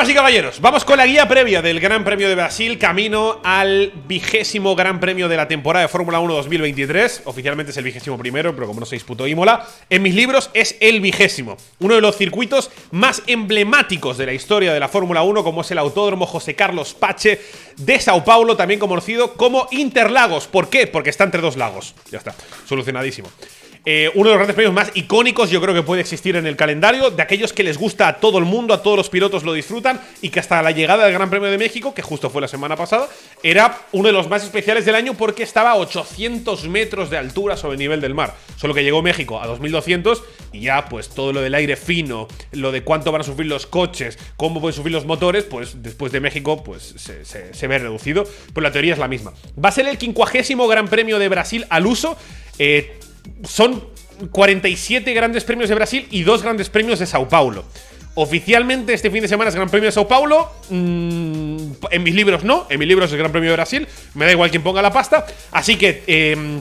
Damas y caballeros, vamos con la guía previa del Gran Premio de Brasil, camino al 20º Gran Premio de la temporada de Fórmula 1 2023. Oficialmente es el 21º, pero como no se disputó Imola, en mis libros es el 20º. Uno de los circuitos más emblemáticos de la historia de la Fórmula 1, como es el Autódromo José Carlos Pache de Sao Paulo, también conocido como Interlagos. ¿Por qué? Porque está entre dos lagos. Ya está, solucionadísimo. Uno de los grandes premios más icónicos yo creo que puede existir en el calendario, de aquellos que les gusta a todo el mundo, a todos los pilotos lo disfrutan, y que hasta la llegada del Gran Premio de México, que justo fue la semana pasada, era uno de los más especiales del año porque estaba a 800 metros de altura sobre el nivel del mar. Solo que llegó México a 2200 y ya pues todo lo del aire fino, lo de cuánto van a sufrir los coches, cómo pueden sufrir los motores, pues después de México pues se ve reducido, pero la teoría es la misma. Va a ser el 50º Gran Premio de Brasil al uso. Son 47 grandes premios de Brasil y 2 grandes premios de Sao Paulo. Oficialmente este fin de semana es Gran Premio de Sao Paulo. En mis libros no, en mis libros es el Gran Premio de Brasil. Me da igual quien ponga la pasta. Así que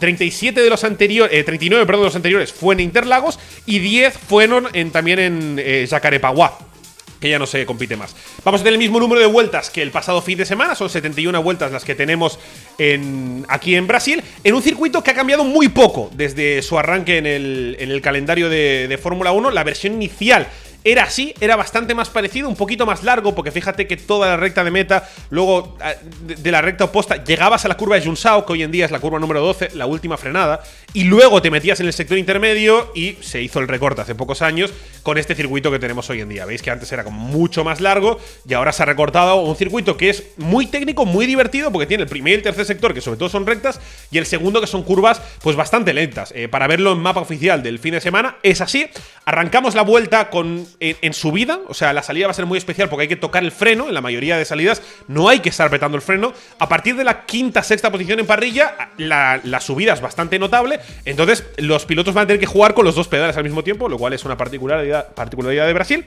39 de los anteriores fue en Interlagos y 10 fueron también en Jacarepaguá, que ya no se compite más. Vamos a tener el mismo número de vueltas que el pasado fin de semana. Son 71 vueltas las que tenemos aquí en Brasil, en un circuito que ha cambiado muy poco desde su arranque en el calendario de Fórmula 1. La versión inicial era así, era bastante más parecido, un poquito más largo, porque fíjate que toda la recta de meta, luego de la recta opuesta, llegabas a la curva de Junsao, que hoy en día es la curva número 12, la última frenada, y luego te metías en el sector intermedio y se hizo el recorte hace pocos años con este circuito que tenemos hoy en día. Veis que antes era como mucho más largo y ahora se ha recortado un circuito que es muy técnico, muy divertido, porque tiene el primer y el tercer sector, que sobre todo son rectas, y el segundo que son curvas pues bastante lentas. Para verlo en mapa oficial del fin de semana es así. Arrancamos la vuelta en subida, o sea, la salida va a ser muy especial porque hay que tocar el freno. En la mayoría de salidas no hay que estar apretando el freno. A partir de la quinta, sexta posición en parrilla, la subida es bastante notable. Entonces los pilotos van a tener que jugar con los dos pedales al mismo tiempo, lo cual es una particularidad de Brasil.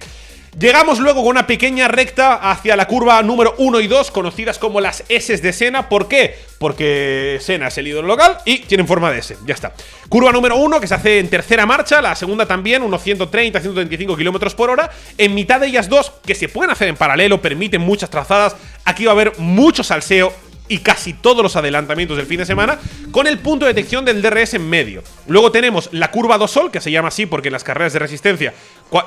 Llegamos luego con una pequeña recta hacia la curva número 1 y 2, conocidas como las S de Senna. ¿Por qué? Porque Senna es el ídolo local y tienen forma de S. Ya está. Curva número 1, que se hace en tercera marcha, la segunda también, unos 130, 135 km por hora. En mitad de ellas dos, que se pueden hacer en paralelo, permiten muchas trazadas. Aquí va a haber mucho salseo y casi todos los adelantamientos del fin de semana, con el punto de detección del DRS en medio. Luego tenemos la curva 2 Sol, que se llama así porque en las carreras de resistencia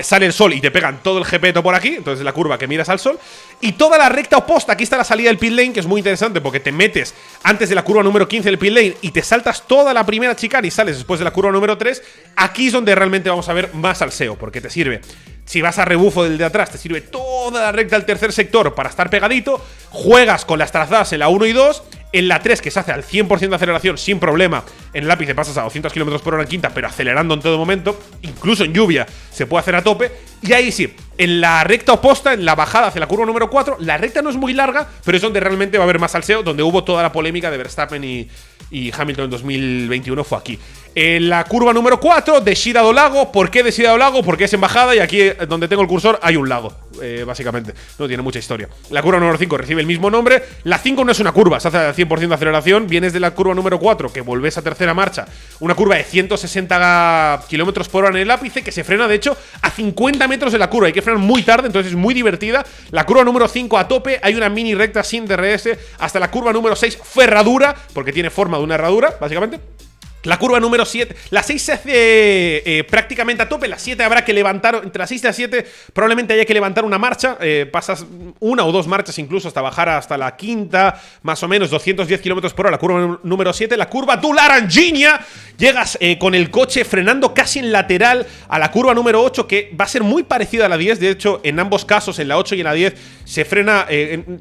sale el sol y te pegan todo el GP por aquí, entonces es la curva que miras al sol. Y toda la recta opuesta, aquí está la salida del pit lane, que es muy interesante porque te metes antes de la curva número 15 del pit lane y te saltas toda la primera chicane y sales después de la curva número 3. Aquí es donde realmente vamos a ver más salseo, porque te sirve, si vas a rebufo del de atrás, te sirve toda la recta del tercer sector para estar pegadito. Juegas con las trazadas en la 1 y 2. En la 3, que se hace al 100% de aceleración sin problema, en el ápice pasas a 200 km por hora en quinta, pero acelerando en todo momento, incluso en lluvia se puede hacer a tope. Y ahí sí, en la recta opuesta, en la bajada hacia la curva número 4, la recta no es muy larga, pero es donde realmente va a haber más salseo, donde hubo toda la polémica de Verstappen y Hamilton en 2021, fue aquí. En la curva número 4, Descida do Lago. ¿Por qué Descida do Lago? Porque es en bajada y aquí donde tengo el cursor hay un lago, básicamente. No tiene mucha historia. La curva número 5 recibe el mismo nombre. La 5 no es una curva, se hace al 100% de aceleración. Vienes de la curva número 4, que volvés a tercera marcha. Una curva de 160 km por hora en el ápice, que se frena, de hecho, a 50 metros de la curva. Hay que frenar muy tarde, entonces es muy divertida. La curva número 5 a tope. Hay una mini recta sin DRS. Hasta la curva número 6, ferradura, porque tiene forma de una herradura, básicamente. La curva número 7, la 6 se hace prácticamente a tope, la 7 habrá que levantar, entre la 6 y la 7 probablemente haya que levantar una marcha, pasas una o dos marchas incluso hasta bajar hasta la quinta, más o menos 210 km por hora, la curva número 7, la curva du Laranjinha, llegas con el coche frenando casi en lateral a la curva número 8, que va a ser muy parecida a la 10, de hecho en ambos casos, en la 8 y en la 10, se frena,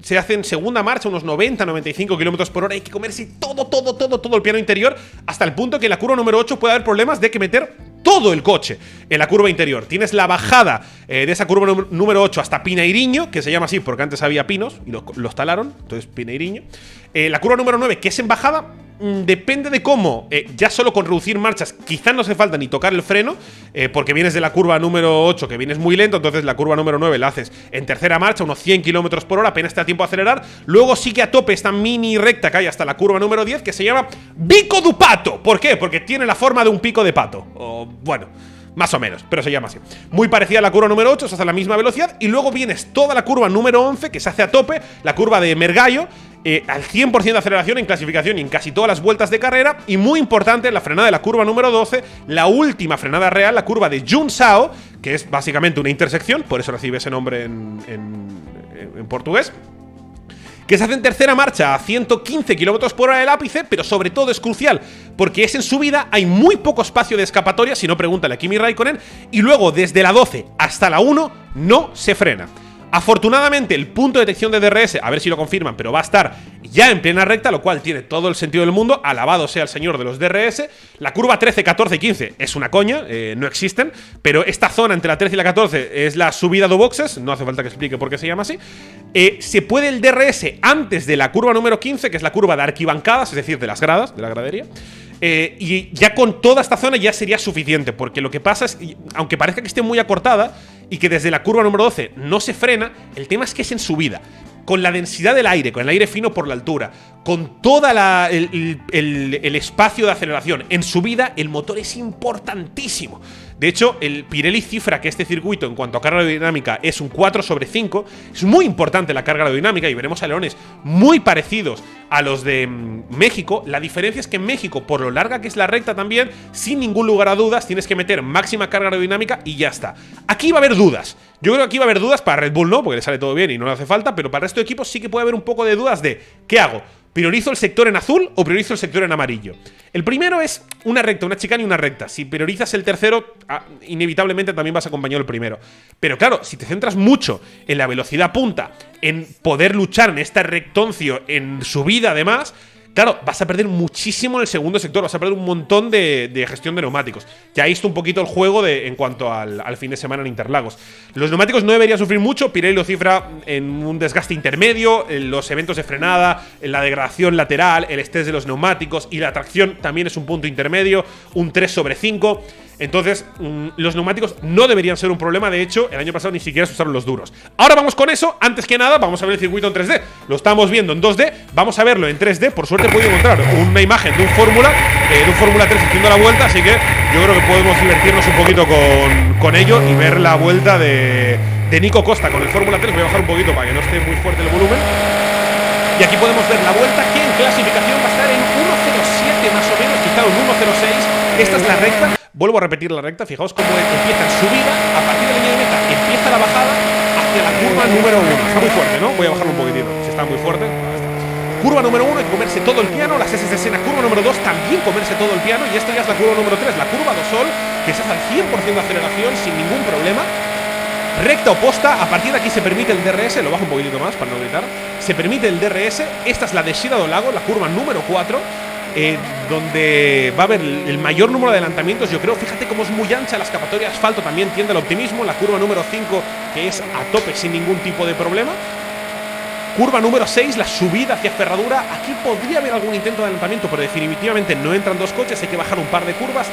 se hace en segunda marcha unos 90-95 km por hora, hay que comerse todo el piano interior, hasta el punto que en la curva número 8 puede haber problemas de que meter todo el coche en la curva interior. Tienes la bajada de esa curva número 8 hasta Pineiriño, que se llama así porque antes había pinos y los talaron, entonces Pineiriño. La curva número 9, que es en bajada, depende de cómo, ya solo con reducir marchas quizás no hace falta ni tocar el freno, porque vienes de la curva número 8 que vienes muy lento, entonces la curva número 9 la haces en tercera marcha, unos 100 km por hora, apenas te da tiempo a acelerar. Luego sigue a tope esta mini recta que hay hasta la curva número 10, que se llama Bico do Pato. ¿Por qué? Porque tiene la forma de un pico de pato, o bueno, Más o menos, pero se llama así. Muy parecida a la curva número 8, se hace a la misma velocidad. Y luego vienes toda la curva número 11, que se hace a tope, la curva de Mergallo, al 100% de aceleración en clasificación y en casi todas las vueltas de carrera. Y muy importante, la frenada de la curva número 12, la última frenada real, la curva de Junsao, que es básicamente una intersección, por eso recibe ese nombre en portugués, que se hace en tercera marcha a 115 km/h del ápice, pero sobre todo es crucial porque es en subida, hay muy poco espacio de escapatoria, si no pregúntale a Kimi Raikkonen, y luego desde la 12 hasta la 1 no se frena. Afortunadamente el punto de detección de DRS, a ver si lo confirman, pero va a estar ya en plena recta, lo cual tiene todo el sentido del mundo. Alabado sea el señor de los DRS. La curva 13, 14 y 15 es una coña, no existen, pero esta zona entre la 13 y la 14 es la subida de boxes, no hace falta que explique por qué se llama así. Se puede el DRS antes de la curva número 15, que es la curva de arquibancadas, es decir, de las gradas, de la gradería. Y ya con toda esta zona ya sería suficiente, porque lo que pasa es, aunque parezca que esté muy acortada y que desde la curva número 12 no se frena, el tema es que es en subida, con la densidad del aire, con el aire fino por la altura, con todo el espacio de aceleración. En subida el motor es importantísimo. De hecho, el Pirelli cifra que este circuito en cuanto a carga aerodinámica es un 4/5. Es muy importante la carga aerodinámica y veremos alerones muy parecidos a los de México. La diferencia es que en México, por lo larga que es la recta también, sin ningún lugar a dudas, tienes que meter máxima carga aerodinámica y ya está. Aquí va a haber dudas. Yo creo que aquí va a haber dudas, para Red Bull no, porque le sale todo bien y no le hace falta, pero para el resto de equipos sí que puede haber un poco de dudas de ¿qué hago? ¿Priorizo el sector en azul o priorizo el sector en amarillo? El primero es una recta, una chicane y una recta. Si priorizas el tercero, inevitablemente también vas acompañado del primero. Pero claro, si te centras mucho en la velocidad punta, en poder luchar en este rectoncio, en subida además, claro, vas a perder muchísimo en el segundo sector, vas a perder un montón de gestión de neumáticos. Ya ahí está un poquito el juego en cuanto al fin de semana en Interlagos. Los neumáticos no deberían sufrir mucho, Pirelli lo cifra en un desgaste intermedio, en los eventos de frenada, en la degradación lateral, el estrés de los neumáticos y la tracción también es un punto intermedio, un 3/5. Entonces, los neumáticos no deberían ser un problema. De hecho, el año pasado ni siquiera se usaron los duros. Ahora vamos con eso. Antes que nada, vamos a ver el circuito en 3D. Lo estamos viendo en 2D. Vamos a verlo en 3D. Por suerte he podido encontrar una imagen de un Fórmula 3 haciendo la vuelta. Así que yo creo que podemos divertirnos un poquito con ello y ver la vuelta de Nico Costa con el Fórmula 3. Voy a bajar un poquito para que no esté muy fuerte el volumen. Y aquí podemos ver la vuelta que en clasificación va a estar en 1.07 más o menos, quizá un 1.06. Esta es la recta. Vuelvo a repetir la recta, fijaos cómo empieza en subida, a partir de la línea de meta empieza la bajada hacia la curva número 1. Está muy fuerte, ¿no? Voy a bajarlo un poquitito, si está muy fuerte. Curva número 1 hay que comerse todo el piano, las S de escena. Curva número 2 también comerse todo el piano. Y esta ya es la curva número 3, la curva do Sol, que se hace al 100% de aceleración sin ningún problema. Recta opuesta, a partir de aquí se permite el DRS, lo bajo un poquitito más para no gritar. Se permite el DRS, esta es la de Shida do Lago, la curva número 4. Donde va a haber el mayor número de adelantamientos. Yo creo, fíjate cómo es muy ancha la escapatoria de asfalto, también tiende al optimismo. La curva número 5, que es a tope sin ningún tipo de problema. Curva número 6, la subida hacia Ferradura. Aquí podría haber algún intento de adelantamiento, pero definitivamente no entran dos coches. Hay que bajar un par de curvas,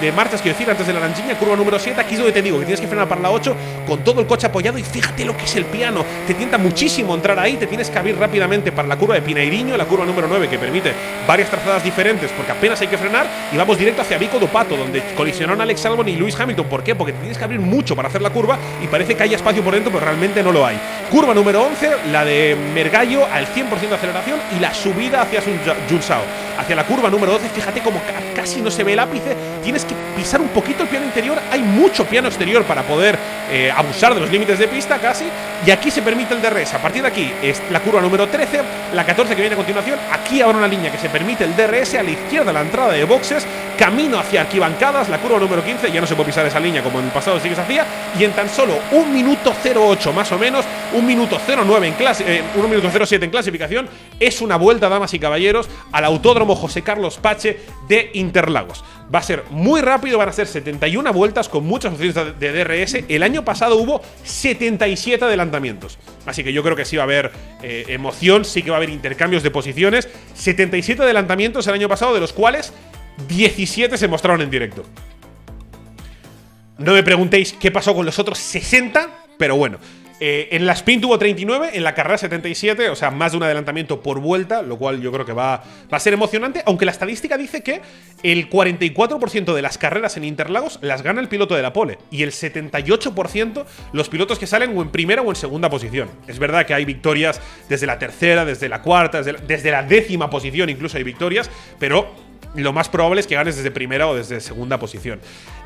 de marchas, quiero decir, antes de la Laranjinha. Curva número 7, aquí es donde te digo que tienes que frenar para la 8 con todo el coche apoyado. Y fíjate lo que es el piano. Te tienta muchísimo entrar ahí. Te tienes que abrir rápidamente para la curva de Pinairiño, la curva número 9, que permite varias trazadas diferentes porque apenas hay que frenar. Y vamos directo hacia Vico do Pato, donde colisionaron Alex Albon y Lewis Hamilton. ¿Por qué? Porque te tienes que abrir mucho para hacer la curva y parece que hay espacio por dentro, pero realmente no lo hay. Curva número 11, la de Mergallo al 100% de aceleración y la subida hacia Junsao. Hacia la curva número 12, fíjate como casi no se ve el ápice. Tienes que pisar un poquito el piano interior. Hay mucho piano exterior para poder abusar de los límites de pista casi. Y aquí se permite el DRS. A partir de aquí es la curva número 13, la 14 que viene a continuación. Aquí habrá una línea que se permite el DRS. A la izquierda la entrada de boxes, camino hacia arquibancadas, la curva número 15. Ya no se puede pisar esa línea como en el pasado sí que se hacía. Y en tan solo 1 minuto 08 más o menos, 1 minuto 09 en clase, 1 minuto 07 en clasificación, es una vuelta, damas y caballeros, al Autódromo José Carlos Pache de Interlagos. Va a ser muy rápido, van a ser 71 vueltas con muchas opciones de DRS. El año pasado hubo 77 adelantamientos. Así que yo creo que sí va a haber emoción, sí que va a haber intercambios de posiciones. 77 adelantamientos el año pasado, de los cuales 17 se mostraron en directo. No me preguntéis qué pasó con los otros 60, pero bueno. En la sprint tuvo 39, en la carrera 77, o sea, más de un adelantamiento por vuelta, lo cual yo creo que va a ser emocionante, aunque la estadística dice que el 44% de las carreras en Interlagos las gana el piloto de la pole, y el 78% los pilotos que salen o en primera o en segunda posición. Es verdad que hay victorias desde la tercera, desde la cuarta, desde la 10ª posición incluso hay victorias, pero lo más probable es que ganes desde primera o desde segunda posición.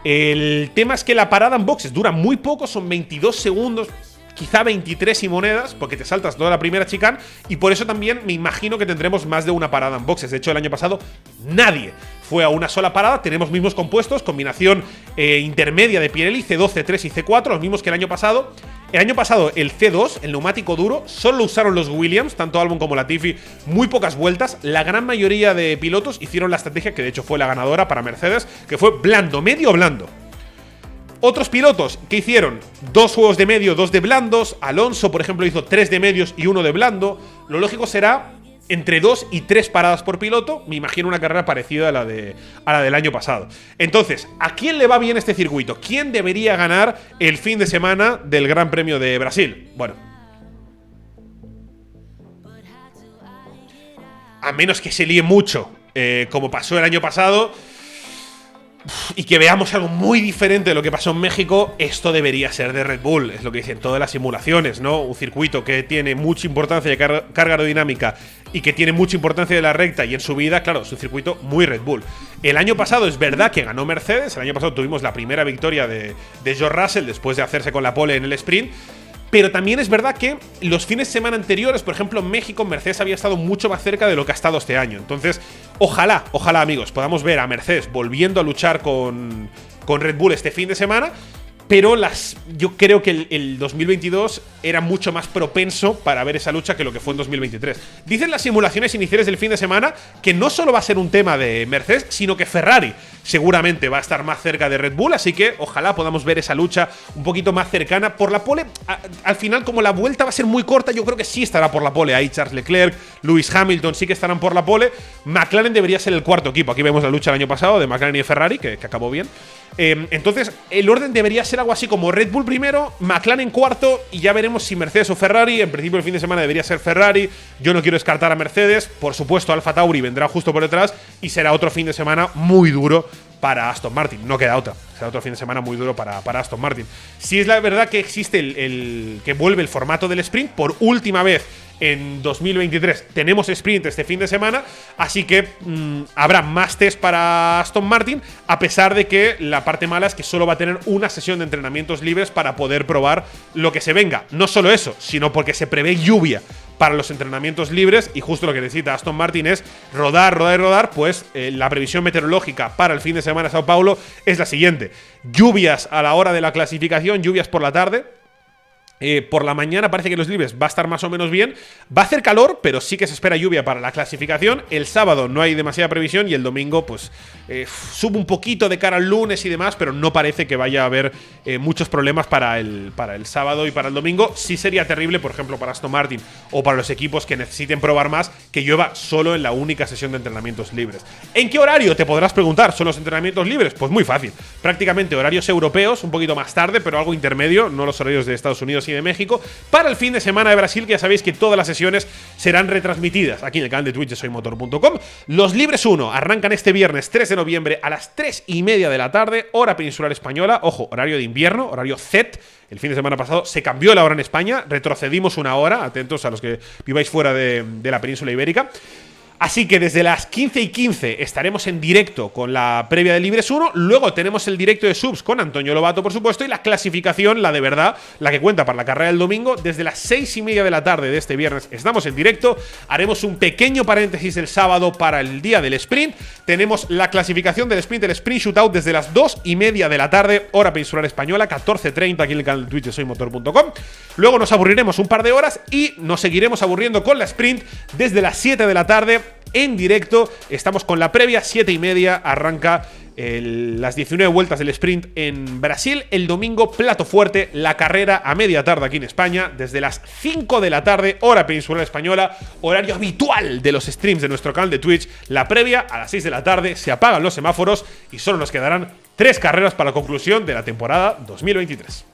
El tema es que la parada en boxes dura muy poco, son 22 segundos, quizá 23 y monedas, porque te saltas toda la primera chicane, y por eso también me imagino que tendremos más de una parada en boxes. De hecho, el año pasado nadie fue a una sola parada. Tenemos mismos compuestos, combinación intermedia de Pirelli, C2, C3 y C4, los mismos que el año pasado. El año pasado el C2, el neumático duro, solo lo usaron los Williams, tanto Albon como Latifi, muy pocas vueltas. La gran mayoría de pilotos hicieron la estrategia que de hecho fue la ganadora para Mercedes, que fue blando, medio blando. Otros pilotos que hicieron 2 juegos de medio, 2 de blandos. Alonso, por ejemplo, hizo 3 de medios y 1 de blando. Lo lógico será entre 2 y 3 paradas por piloto. Me imagino una carrera parecida a la del año pasado. Entonces, ¿a quién le va bien este circuito? ¿Quién debería ganar el fin de semana del Gran Premio de Brasil? Bueno, a menos que se líe mucho, como pasó el año pasado, y que veamos algo muy diferente de lo que pasó en México, esto debería ser de Red Bull. Es lo que dicen todas las simulaciones, ¿no? Un circuito que tiene mucha importancia de carga aerodinámica y que tiene mucha importancia de la recta y en subida, claro, es un circuito muy Red Bull. El año pasado es verdad que ganó Mercedes. El año pasado tuvimos la primera victoria de George Russell después de hacerse con la pole en el sprint. Pero también es verdad que los fines de semana anteriores, por ejemplo en México, Mercedes había estado mucho más cerca de lo que ha estado este año. Entonces, ojalá amigos, podamos ver a Mercedes volviendo a luchar con Red Bull este fin de semana. Pero yo creo que el 2022 era mucho más propenso para ver esa lucha que lo que fue en 2023. Dicen las simulaciones iniciales del fin de semana que no solo va a ser un tema de Mercedes, sino que Ferrari seguramente va a estar más cerca de Red Bull. Así que ojalá podamos ver esa lucha un poquito más cercana por la pole. Al final, como la vuelta va a ser muy corta, yo creo que sí estará por la pole. Ahí Charles Leclerc, Lewis Hamilton sí que estarán por la pole. McLaren debería ser el cuarto equipo. Aquí vemos la lucha el año pasado de McLaren y de Ferrari, que acabó bien. Entonces, el orden debería ser algo así como Red Bull primero, McLaren cuarto, y ya veremos si Mercedes o Ferrari. En principio el fin de semana debería ser Ferrari. Yo no quiero descartar a Mercedes. Por supuesto, Alfa Tauri vendrá justo por detrás y será otro fin de semana muy duro para Aston Martin. No queda otra. Será otro fin de semana muy duro para Aston Martin. Si es la verdad que existe que vuelve el formato del sprint por última vez en 2023. Tenemos sprint este fin de semana, así que habrá más test para Aston Martin, a pesar de que la parte mala es que solo va a tener una sesión de entrenamientos libres para poder probar lo que se venga. No solo eso, sino porque se prevé lluvia para los entrenamientos libres, y justo lo que necesita Aston Martin es rodar. Pues la previsión meteorológica para el fin de semana en Sao Paulo es la siguiente: lluvias a la hora de la clasificación, lluvias por la tarde. Por la mañana parece que los libres va a estar más o menos bien. Va a hacer calor, pero sí que se espera lluvia para la clasificación. El sábado no hay demasiada previsión y el domingo pues sube un poquito de cara al lunes y demás, pero no parece que vaya a haber muchos problemas para el sábado y para el domingo. Sí sería terrible, por ejemplo, para Aston Martin o para los equipos que necesiten probar más, que llueva solo en la única sesión de entrenamientos libres. ¿En qué horario? Te podrás preguntar. ¿Son los entrenamientos libres? Pues muy fácil. Prácticamente horarios europeos, un poquito más tarde, pero algo intermedio, no los horarios de Estados Unidos y de México, para el fin de semana de Brasil, que ya sabéis que todas las sesiones serán retransmitidas aquí en el canal de Twitch de soymotor.com. Los libres 1 arrancan este viernes 3 de noviembre a las 3:30 de la tarde, hora peninsular española. Ojo, horario de invierno, horario Z. El fin de semana pasado se cambió la hora en España, retrocedimos una hora, atentos a los que viváis fuera de la península ibérica. Así que desde las 15:15 estaremos en directo con la previa de Libres 1. Luego tenemos el directo de subs con Antonio Lobato, por supuesto, y la clasificación, la de verdad, la que cuenta para la carrera del domingo. Desde las 6:30 de la tarde de este viernes estamos en directo. Haremos un pequeño paréntesis el sábado para el día del sprint. Tenemos la clasificación del sprint, el sprint shootout, desde las 2:30 de la tarde, hora peninsular española, 14:30 aquí en el canal de Twitch de soymotor.com. Luego nos aburriremos un par de horas y nos seguiremos aburriendo con la sprint desde las 7 de la tarde. En directo, estamos con la previa, 7:30, arranca las 19 vueltas del sprint en Brasil. El domingo, plato fuerte, la carrera a media tarde aquí en España, desde las 5 de la tarde, hora peninsular española, horario habitual de los streams de nuestro canal de Twitch. La previa, a las 6 de la tarde, se apagan los semáforos y solo nos quedarán 3 carreras para la conclusión de la temporada 2023.